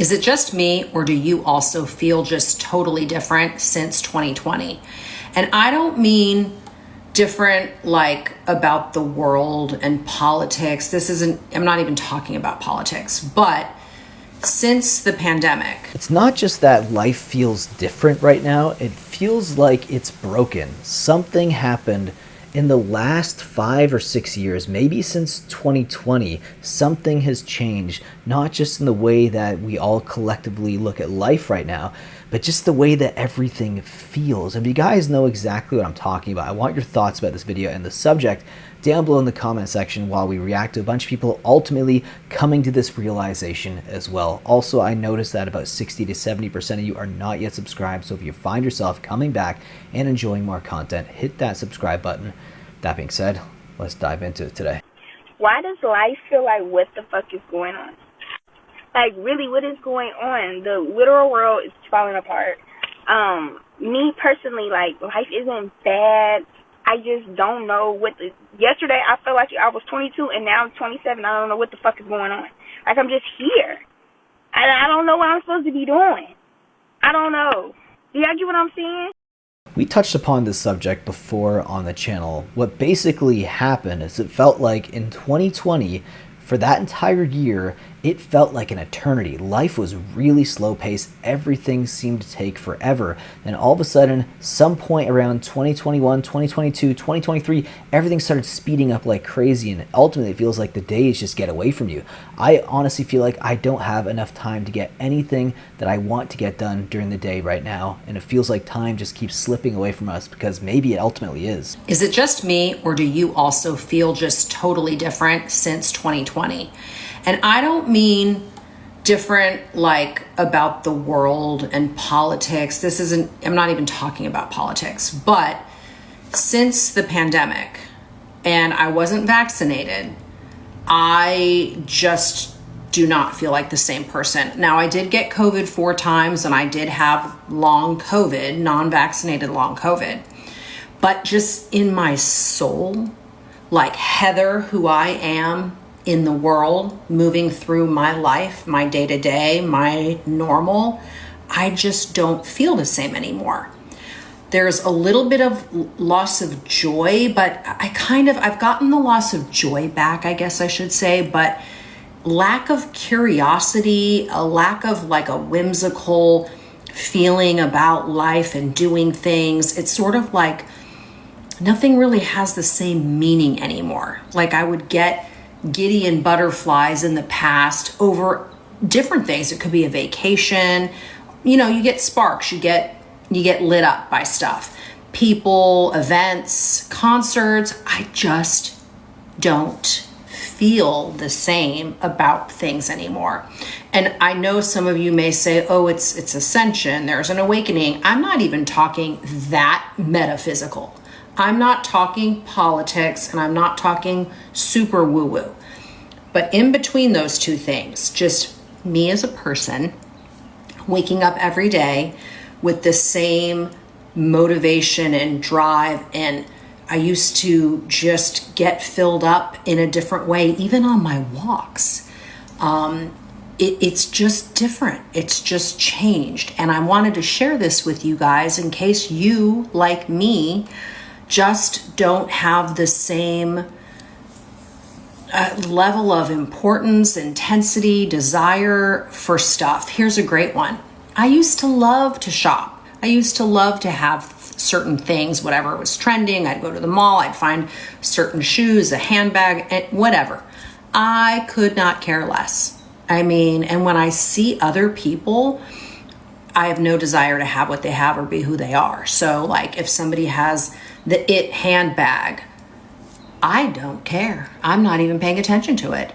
Is it just me, or do you also feel just totally different since 2020? And I don't mean different like about the world and politics. I'm not even talking about politics, but since the pandemic. It's not just that life feels different right now, it feels like it's broken. Something happened in the last 5 or 6 years, maybe since 2020, something has changed, not just in the way that we all collectively look at life right now, but just the way that everything feels. And if you guys know exactly what I'm talking about, I want your thoughts about this video and the subject down below in the comment section while we react to a bunch of people ultimately coming to this realization as well. Also, I noticed that about 60 to 70% of you are not yet subscribed, so if you find yourself coming back and enjoying more content, hit that subscribe button. That being said, let's dive into it today. Why does life feel like what the fuck is going on? Like, really, what is going on? The literal world is falling apart. Me personally, like, life isn't bad. I just don't know yesterday I felt like I was 22 and now I'm 27. I don't know what the fuck is going on. Like, I'm just here. I don't know what I'm supposed to be doing. I don't know. Do y'all get what I'm saying? We touched upon this subject before on the channel. What basically happened is it felt like in 2020, for that entire year, it felt like an eternity. Life was really slow paced. Everything seemed to take forever. And all of a sudden, some point around 2021, 2022, 2023, everything started speeding up like crazy. And ultimately, it feels like the days just get away from you. I honestly feel like I don't have enough time to get anything that I want to get done during the day right now. And it feels like time just keeps slipping away from us, because maybe it ultimately is. Is it just me, or do you also feel just totally different since 2020? And I don't mean different like about the world and politics. I'm not even talking about politics, but since the pandemic and I wasn't vaccinated, I just do not feel like the same person. Now, I did get COVID 4 times and I did have long COVID, non-vaccinated long COVID, but just in my soul, like Heather, who I am in the world, moving through my life, my day-to-day, my normal, I just don't feel the same anymore. There's a little bit of loss of joy, but I've gotten the loss of joy back, I guess I should say, but lack of curiosity, a lack of like a whimsical feeling about life and doing things. It's sort of like nothing really has the same meaning anymore. Like I would get giddy and butterflies in the past over different things. It could be a vacation. You know, you get sparks, you get lit up by stuff. People, events, concerts. I just don't feel the same about things anymore. And I know some of you may say, oh, it's ascension, there's an awakening. I'm not even talking that metaphysical. I'm not talking politics, and I'm not talking super woo-woo. But in between those two things, just me as a person, waking up every day with the same motivation and drive, and I used to just get filled up in a different way, even on my walks. It's just different. It's just changed. And I wanted to share this with you guys in case you, like me, just don't have the same level of importance, intensity, desire for stuff. Here's a great one. I used to love to shop. I used to love to have certain things, whatever was trending. I'd go to the mall, I'd find certain shoes, a handbag, whatever. I could not care less. I mean, and when I see other people, I have no desire to have what they have or be who they are. So like if somebody has the it handbag, I don't care. I'm not even paying attention to it.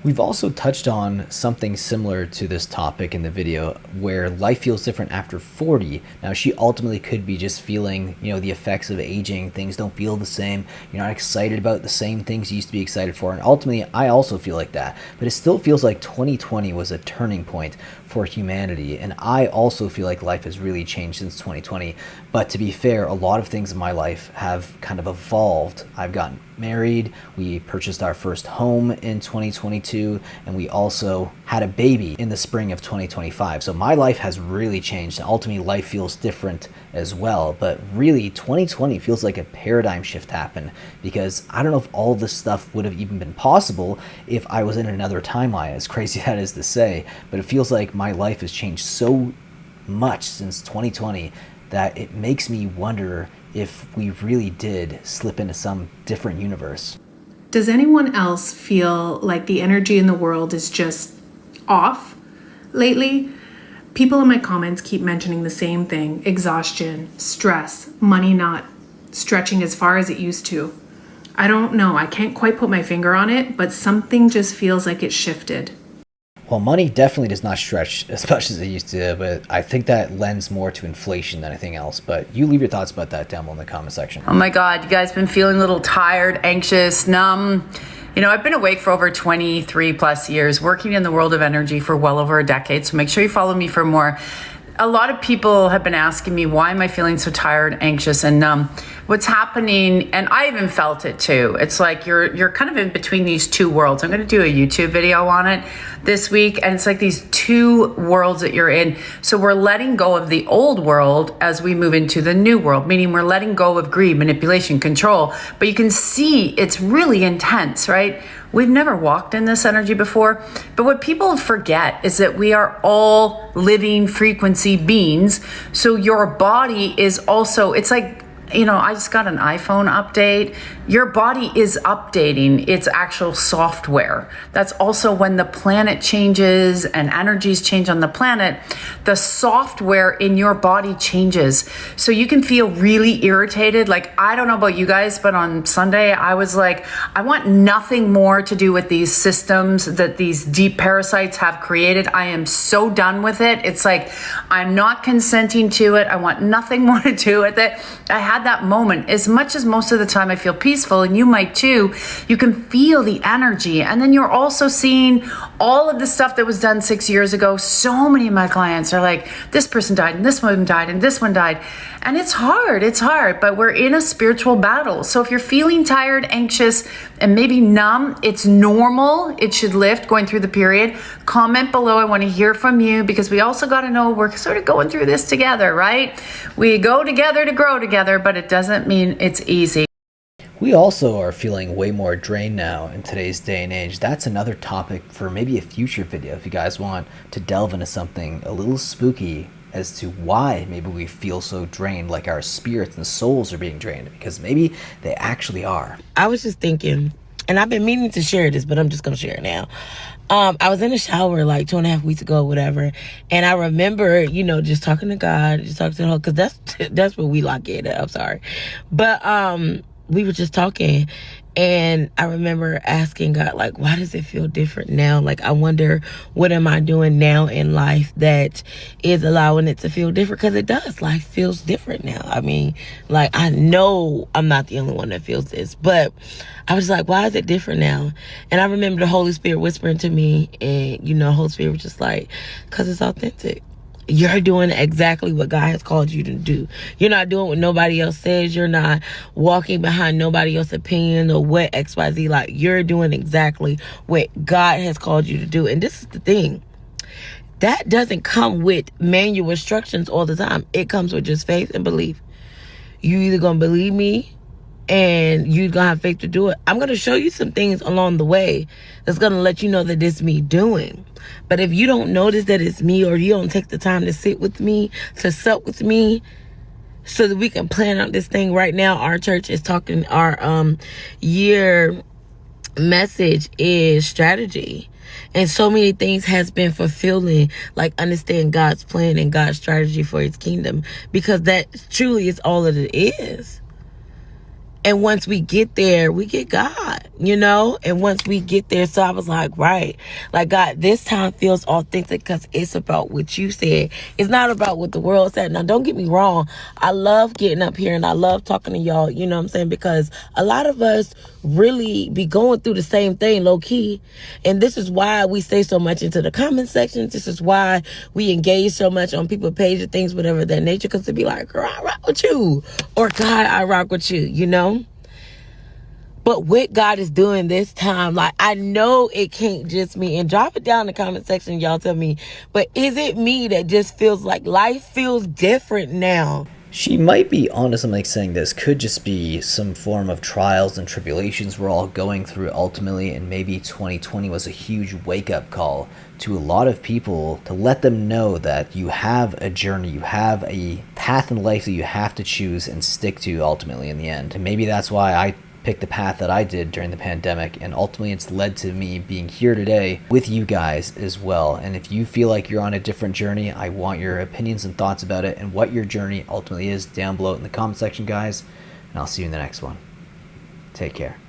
We've also touched on something similar to this topic in the video, where life feels different after 40. Now, she ultimately could be just feeling, the effects of aging. Things don't feel the same. You're not excited about the same things you used to be excited for. And ultimately, I also feel like that. But it still feels like 2020 was a turning point for humanity. And I also feel like life has really changed since 2020. But to be fair, a lot of things in my life have kind of evolved. I've gotten married. We purchased our first home in 2022. 2022, and we also had a baby in the spring of 2025. So my life has really changed, and ultimately life feels different as well. But really, 2020 feels like a paradigm shift happened, because I don't know if all this stuff would have even been possible if I was in another timeline, as crazy that is to say. But it feels like my life has changed so much since 2020 that it makes me wonder if we really did slip into some different universe. Does anyone else feel like the energy in the world is just off lately? People in my comments keep mentioning the same thing: exhaustion, stress, money not stretching as far as it used to. I don't know, I can't quite put my finger on it, but something just feels like it shifted. Well, money definitely does not stretch as much as it used to, but I think that lends more to inflation than anything else. But you leave your thoughts about that down below in the comment section. Oh my God, you guys been feeling a little tired, anxious, numb? You know, I've been awake for over 23 plus years, working in the world of energy for well over a decade. So make sure you follow me for more. A lot of people have been asking me, why am I feeling so tired, anxious, and numb? What's happening, and I even felt it too. It's like you're kind of in between these two worlds. I'm going to do a YouTube video on it this week, and it's like these two worlds that you're in. So we're letting go of the old world as we move into the new world, meaning we're letting go of greed, manipulation, control. But you can see it's really intense, right? We've never walked in this energy before, but what people forget is that we are all living frequency beings. So your body is also, it's like, you know, I just got an iPhone update. Your body is updating its actual software. That's also when the planet changes and energies change on the planet, the software in your body changes. So you can feel really irritated. Like, I don't know about you guys, but on Sunday, I was like, I want nothing more to do with these systems that these deep parasites have created. I am so done with it. It's like, I'm not consenting to it. I want nothing more to do with it. I had that moment. As much as most of the time I feel peaceful, and you might too, you can feel the energy. And then you're also seeing all of the stuff that was done 6 years ago. So many of my clients are like, this person died, and this one died, and this one died. And it's hard, but we're in a spiritual battle. So if you're feeling tired, anxious, and maybe numb, it's normal. It should lift going through the period. Comment below. I want to hear from you, because we also got to know we're sort of going through this together, right? We go together to grow together, but it doesn't mean it's easy. We also are feeling way more drained now in today's day and age. That's another topic for maybe a future video if you guys want to delve into something a little spooky as to why maybe we feel so drained, like our spirits and souls are being drained, because maybe they actually are. I was just thinking, and I've been meaning to share this, but I'm just going to share it now. I was in the shower like 2.5 weeks ago, whatever. And I remember, you know, just talking to God, just talking to the whole, cause that's where we lock in at. I'm sorry. But, we were just talking, and I remember asking God, like, why does it feel different now? Like, I wonder, what am I doing now in life that is allowing it to feel different? Because it does. Life feels different now. I mean, like, I know I'm not the only one that feels this, but I was like, why is it different now? And I remember the Holy Spirit whispering to me, and, you know, Holy Spirit was just like, because it's authentic. You're doing exactly what God has called you to do. You're not doing what nobody else says. You're not walking behind nobody else's opinion or what XYZ. Like, you're doing exactly what God has called you to do. And this is the thing. That doesn't come with manual instructions all the time. It comes with just faith and belief. You either going to believe me and you're going to have faith to do it. I'm going to show you some things along the way that's going to let you know that it's me doing. But if you don't notice that it's me, or you don't take the time to sit with me, to sup with me, so that we can plan out this thing right now, our church is talking, our year message is strategy. And so many things has been fulfilling, like understand God's plan and God's strategy for his kingdom, because that truly is all that it is. And once we get there, we get God, you know? And once we get there, so I was like, right. Like, God, this time feels authentic because it's about what you said. It's not about what the world said. Now, don't get me wrong. I love getting up here and I love talking to y'all, you know what I'm saying? Because a lot of us really be going through the same thing low key. And this is why we stay so much into the comment section. This is why we engage so much on people's pages, things, whatever that nature, because to be like, girl, I rock with you. Or God, I rock with you, you know? But what God is doing this time, like, I know it can't just me. And drop it down in the comment section, y'all tell me. But is it me that just feels like life feels different now? She might be onto something, like saying this could just be some form of trials and tribulations we're all going through ultimately, and maybe 2020 was a huge wake-up call to a lot of people to let them know that you have a journey, you have a path in life that you have to choose and stick to ultimately in the end. And maybe that's why I picked the path that I did during the pandemic, and ultimately it's led to me being here today with you guys as well. And if you feel like you're on a different journey, I want your opinions and thoughts about it and what your journey ultimately is down below in the comment section, guys. And I'll see you in the next one. Take care.